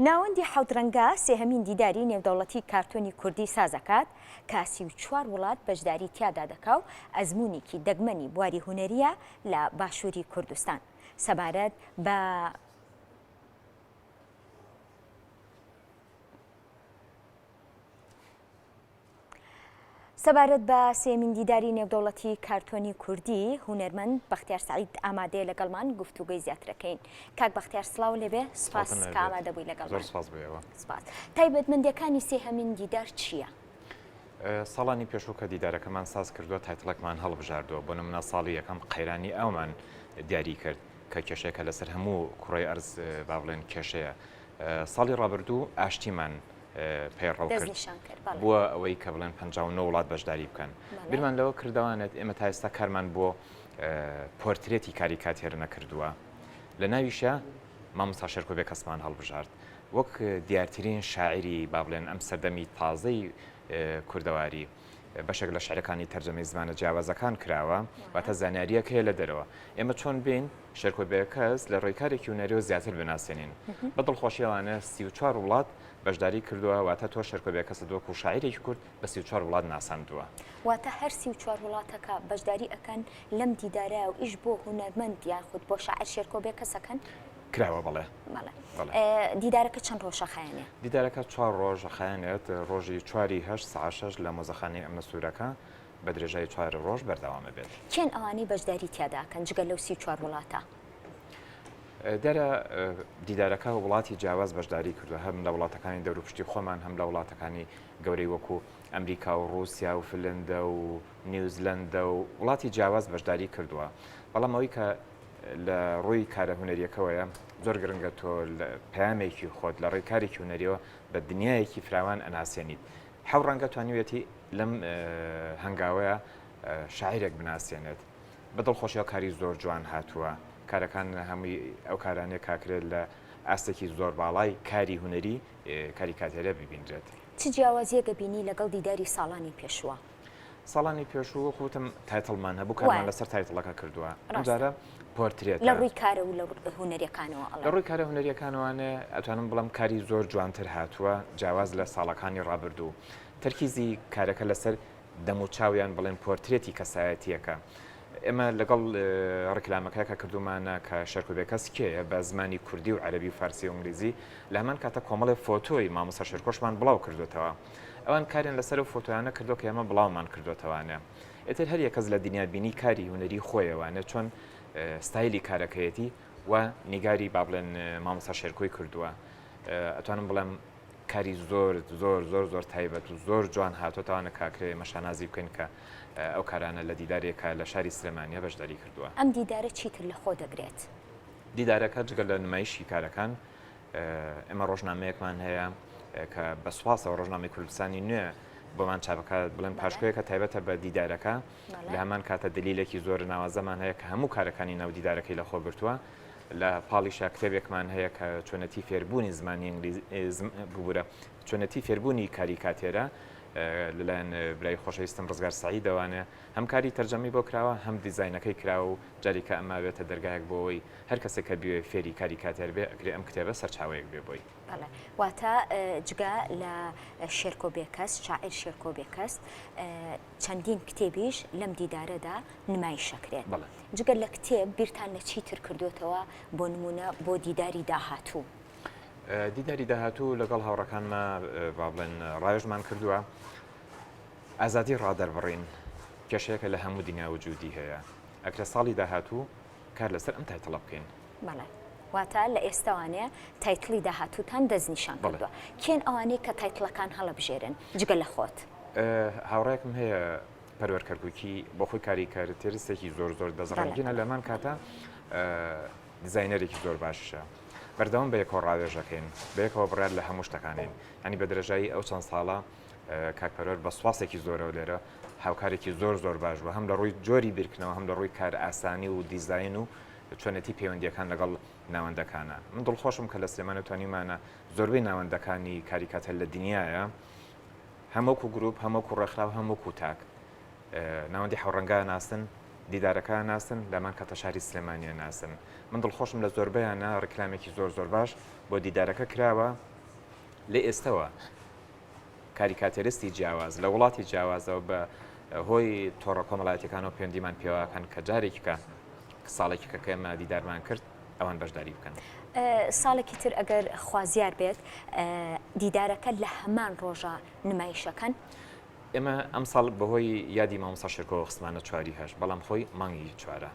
ناوەندی حەوت ڕەنگە سێهەمین دیداری نێودەوڵەتی کارتۆنی کوردی سازەکات کە 34 وڵات بەشداری تیادا دەکا و ئەزموونێکی دەگمەنی بواری هونەریە لە باشووری کوردستان سەبارەت بە سێمین دیداری نێودەوڵەتی کارتۆنی کوردی هونەرمەند بەختیار سەعید ئامادەیە لەگەڵمان گفتوگۆی زیاترەکەین. کاک بەختیار سڵاو لێبێ، سوپاس کە ئامادەبووی لەگەڵمان. سوپاس. تایبەتمەندیەکانی سێهەمین دیدار چییە؟ ساڵانی پێشوو کە دیدارەکەمان ساز کردووە تایتڵێکمان هەڵبژاردووە بۆ نمونە ساڵی یەکەم قەیرانی ئەومان دیاری کرد کە کێشەیەکە لەسەر هەموو کوڕی ئەرز با بڵێن کێشەیە. ساڵی ڕابردوو ئاشتیمان پەیڕەو کرد بووە ئەوەی کە بڵێن 59 وڵات بەشداری بکەن. بیرمان لەوە کردوانێت ئێمە تا ئێستا کارمان بۆ پۆرترێتی کاریکاتێر نەکردووە. لە ناویشە مامۆستا شێرکۆبێ کەسمان هەڵبژارد وەک دیارترین شاعری با بڵێن ئەم سەردەمی تازەی کوردەواری بەشێک لە شعرەکانی تەرجەمەی زمانە جیاوازەکان کراوە واتە زانیاریەک هەیە لە دەرەوە. ئێمە چۆن بین شێرکۆبێ کەس لە ڕێکارێکی هونەریەوە زیاتر بناسێنین. بە دڵخۆشیەوانە 34 وڵات بەشداری کردووە واتە تۆ شێرکۆبێ کەسە دۆک و شاعیرێکی کورد بە 34 وڵات ناساندووە. واتە هەر 34 وڵاتەکە بەشداری ئەکەن لەم دیدارە و ئیش بۆ هونەرمەند یاخود بۆ شاعیر شێرکۆبێ کەسەکەن کراوە. بەڵێ دیدارەکە چەند ڕۆژە خایەنێ؟ دیدارەکە 4 ڕۆژ خایەنێت. ڕۆژی 4/8 ساعت 6 لە مۆزەخانەی ئەمە سوورەکە بە درێژای 4 ڕۆژ بەردەوامە بێت. کێن ئەوانی بەشداری تیاداکەن جگە لەو 34 وڵاتە؟ دەرە دیدارەکە وڵاتی جیاواز بەشداری کردووە هەم لە وڵاتەکانی دەوروپشتی خۆمان هەم لە وڵاتەکانی گەورەی وەکو ئەمریکا و رووسیا و فلندە و نیوزلندە و وڵاتی جیاواز بەشداری کردووە. بەڵام ئەوەی کە لە ڕووی کارە هونەریەکەوەیە زۆر گرنگە تۆ پەیامێکی خۆت لە ڕێکارێکی هونەریەوە بە دنیایەکی فراوان ئەناسێنیت. حەو ڕەنگە توانیوێتی لەم هەنگاوەیە شاعیرێک بناسێنێت. بە دڵخۆشیەوە کاری زۆر جوان هاتووە. کارەکان هەمووی ئەو کارانەیە کاکرێت لە ئاستێکی زۆر باڵای کاری هونەری کاریکاتێرە ببینرێت. چ جیاوازیەکە بینی لەگەڵ دیداری ساڵانی پێشووە؟ ساڵانی پێشوو خۆتم تایتڵمان هەبوو کارمان لەسەر تایتڵەکە کردووە. ئەمجارە پۆرترێت لە ڕووی کارە و لە هونەریەکانەوە لە ڕووی کارە هونەریەکانەوانە ئەتوانم بڵم کاری زۆر جوانتر هاتووە جیاواز لە ساڵەکانی ڕابردوو. تەرکیزی کارەکە لەسەر دەموچاویان بڵێن پۆرترێتی کەسایەتیەکە. ئێمە لەگەڵ ڕکلامەکە کە کردومانە کە شێرکۆبێ کەس کێیە بە زمانی کوردی و عەرەبی و فارسی و ئینگلیزی لە هەمان کاتە کۆمەڵی فۆتۆی مامۆستا شێرکۆشمان بڵاو کردوێتەوە. ئەوان کاریان لەسەر و فۆتۆیانە کردو کە ئێمە بڵاومان کردوێتەوانە. ئێتر هەر یەکەس لە دنیابینی کاری هونەری خۆیەوانە چۆن ستایلی کارەکەیەتی و نیگاری با بڵێن مامۆستا شێرکۆی کردووە. ئەتوانم بڵێم کاری زۆر زۆر زۆر زۆر تایبەت و زۆر جوان هاتوۆتەوانە کاکرێ مەشانازی بکەین کە ئەو کارانە لە دیدارێکە لە شاری سلێمانیا بەشداری کردووە. ئەم دیدارە چیتر لە خۆ دەگرێت؟ دیدارەکە جگە لە نمایشی کارەکان ئێمە ڕۆژنامەیەکمان هەیە کە بە سوپاسەوە ڕۆژنامەی کوردستانی نوێ بۆمان چاپەکە بڵێن پاشکۆیەکە تایبەتە بە دیدارەکە لە هەمان کاتە دلیلێکی زۆر ناوازەمان هەیە کە هەموو کارەکانی ناو دیدارەکەی لە خۆ گرتووە. لە پاڵیشە کتێبێکمان هەیە کە چۆنەتی فێربوونی زمانی ئینگلیزی ببوورە چۆنەتی فێربوونی کاریکاتێرە لەلایەن برای خۆشەویستم ڕزگار سەعید دەوانێ هەم کاری تەرجەمی بۆ کراوە هەم دیزاینەکەی کراوە و جاریکە ئەمە بێتە دەرگایەک بۆەوەی هەر کەسێک کە بێ فێری کاریکاتێر بێ ئەگرێ ئەم کتێبە سەرچاوەیەک بێ بۆی. واتە جگە لە شێرکۆبێ کەس شاعیر شێرکۆبێ کەس چەندین کتێبیش لەم دیدارەدا نمایشەکرێت. جگە لە کتێب بیرتان لە چیتر کردوێتەوە بۆ نمونە بۆ دیداری داهاتوو؟ دیداری داهاتوو لەگەڵ هاوڕەکانمە با بڵێن ڕایژمان کردووە ئازادی ڕادەربڕین کێشەیەکە لە هەموو دنیا وجودی هەیە. ئەکرە ساڵی داهاتوو کار لەسەر ئەم تایتڵە بکەین. بەڵێ واتە لە ئێستاوانەیە تایتڵی داهاتووتان دەستنیشان کردووە. کێن ئەوانەیە کە تایتڵەکان هەڵەبژێرن جگە لە خۆت؟ هاوڕێکم هەیە پەروەر کەرکووکی بۆ خۆی کاریکاتێریستێکی زۆر زۆر دەزڕێنگینە لەمان کاتە دیزاینەرێکی زۆر باشە. بەردەوام بە یەکەوە ڕاوێژەکەین بە یەکەوە بڕیار لە هەموو شتەکانین ینی بە درێژایی ئەو چەند ساڵە کاکپەرۆر بە سواسێکی زۆرەوە لێرە هاوکارێکی زۆر زۆر باش بووە هەم لە ڕووی جۆری بیرکردنەوە هەم لە ڕووی کار ئاسانی و دیزاین و چۆنەتی پەیوەندیەکان لەگەڵ ناوەندەکانە. من دڵخۆشم کە لە سلێمانە توانیمانە زۆربەی ناوەندەکانی کاریکاتەر لە دنیاە هەمووکو گروپ هەمووکو ڕێکخراو هەمووکو تاک ناوەندی حەوڕەنگە ناستن دیدارەکە ناستن لەمان کاتە شاری سلێمانیە ناستن. من دڵخۆشم لە زۆربەیانە ڕکلامێکی زۆر زۆر باش بۆ دیدارەکە کراوە لێ ئێستەوە کاریکاتێرستی جیاواز لە وڵاتی جیاوازەوە بە هۆی تۆڕە کۆمەڵایەتەکانەوە پەیوەندیمان پێوەکەن کە جارێکی کە ساڵێکی کە ئێمە دیدارمان کرد ئەوان بەشداری بکەن. ساڵێکی تر ئەگەر خوازیار بێت دیدارەکە لە هەمان ڕۆژە نمایشەکەن. ئێمە ئەم ساڵ بەهۆی یادی مامۆستا شێرکۆ خستمانە 4 هەش بەڵام خۆی مانگی 4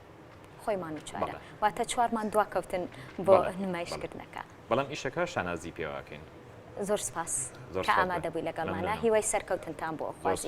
خۆی مانگ 4 واتە 4 مان دواکەوتن بۆ نمایشکردنەکە. بەڵام ئیشەکە شانازی پێواکەین. زۆر سپاس کە ئامادەبووی لەگەڵمانە هیوای سەرکەوتنتان بۆ خوازی.